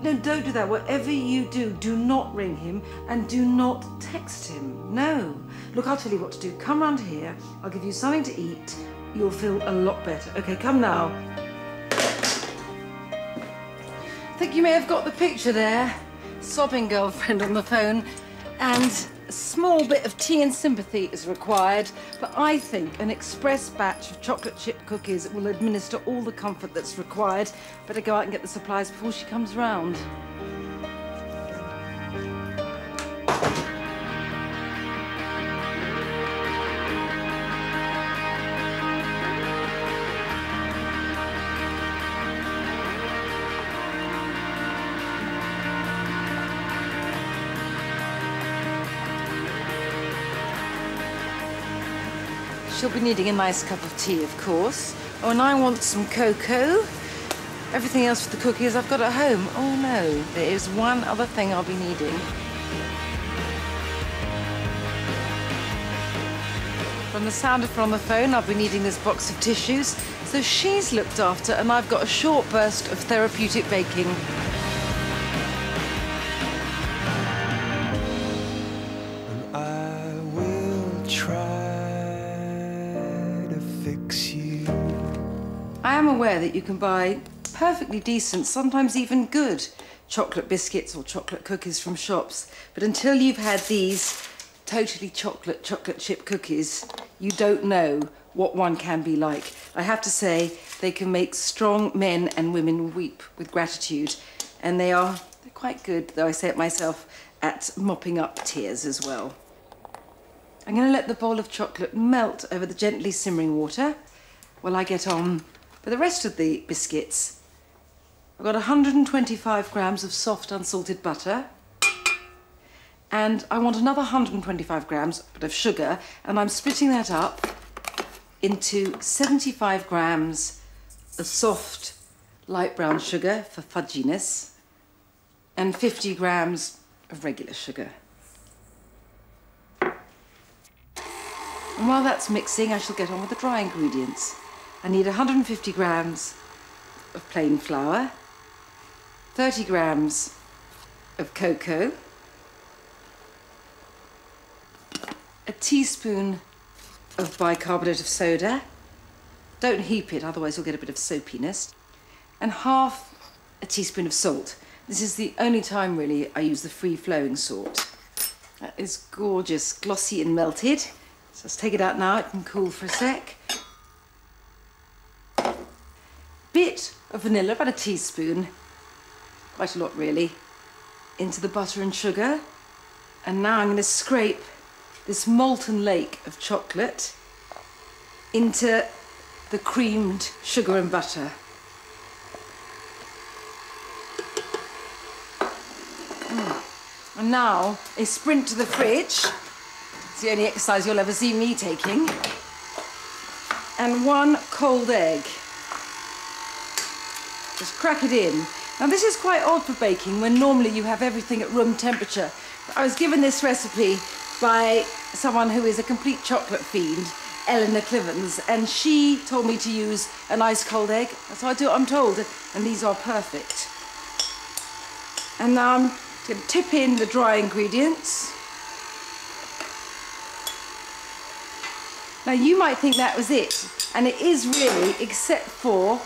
No, don't do that. Whatever you do, do not ring him and do not text him. No. Look, I'll tell you what to do. Come round here. I'll give you something to eat. You'll feel a lot better. Okay, come now. I think you may have got the picture there. Sobbing girlfriend on the phone, and a small bit of tea and sympathy is required, but I think an express batch of chocolate chip cookies will administer all the comfort that's required. Better go out and get the supplies before she comes round. She'll be needing a nice cup of tea, of course. Oh, and I want some cocoa. Everything else for the cookies I've got at home. Oh, no, there is one other thing I'll be needing. From the sound of her on the phone, I'll be needing this box of tissues. So she's looked after, and I've got a short burst of therapeutic baking. I am aware that you can buy perfectly decent, sometimes even good, chocolate biscuits or chocolate cookies from shops. But until you've had these totally chocolate chip cookies, you don't know what one can be like. I have to say, they can make strong men and women weep with gratitude. And they're quite good, though I say it myself, at mopping up tears as well. I'm going to let the bowl of chocolate melt over the gently simmering water while I get on with the rest of the biscuits. I've got 125 grams of soft unsalted butter, and I want another 125 grams of sugar, and I'm splitting that up into 75 grams of soft light brown sugar for fudginess and 50 grams of regular sugar. And while that's mixing, I shall get on with the dry ingredients. I need 150 grams of plain flour, 30 grams of cocoa, a teaspoon of bicarbonate of soda. Don't heap it, otherwise you'll get a bit of soapiness. And half a teaspoon of salt. This is the only time, really, I use the free-flowing salt. That is gorgeous, glossy and melted. So let's take it out now, it can cool for a sec. Bit of vanilla, about a teaspoon, quite a lot really, into the butter and sugar. And now I'm going to scrape this molten lake of chocolate into the creamed sugar and butter. And now a sprint to the fridge. It's the only exercise you'll ever see me taking. And one cold egg. Just crack it in. Now this is quite odd for baking when normally you have everything at room temperature. I was given this recipe by someone who is a complete chocolate fiend, Eleanor Clivens, and she told me to use an ice cold egg. So I do what I'm told, and these are perfect. And now I'm going to tip in the dry ingredients. Now you might think that was it, and it is really, except for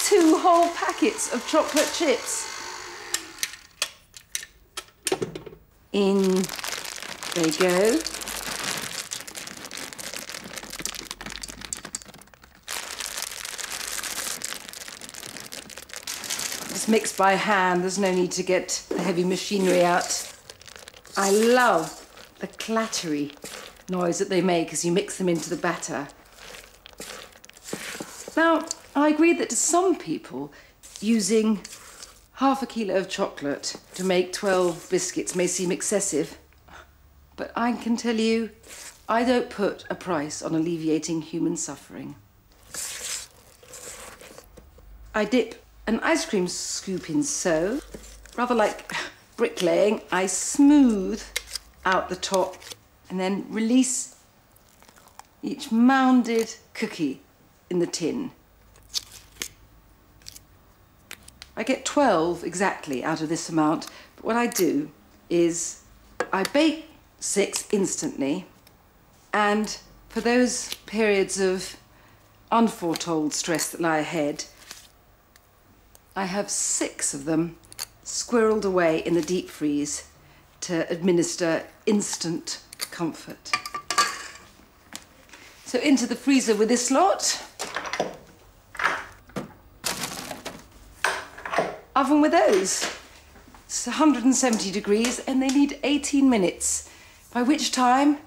2 whole packets of chocolate chips. In they go. It's mixed by hand, there's no need to get the heavy machinery out. I love the clattery noise that they make as you mix them into the batter. Now, I agree that to some people, using half a kilo of chocolate to make 12 biscuits may seem excessive, but I can tell you, I don't put a price on alleviating human suffering. I dip an ice cream scoop in so, rather like bricklaying, I smooth out the top and then release each mounded cookie in the tin. I get 12 exactly out of this amount, but what I do is I bake 6 instantly, and for those periods of unforetold stress that lie ahead, I have 6 of them squirreled away in the deep freeze to administer instant comfort. So into the freezer with this lot. Oven with those. It's 170 degrees and they need 18 minutes, by which time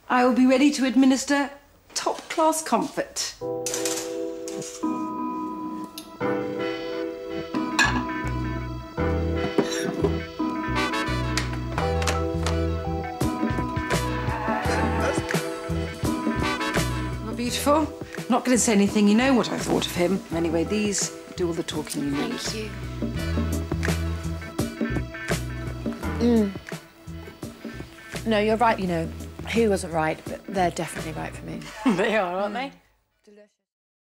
I will be ready to administer top-class comfort. Beautiful. I'm not going to say anything. You know what I thought of him. Anyway, these do all the talking you need. Thank you. No, you're right, you know. He wasn't right, but they're definitely right for me. They are, aren't they?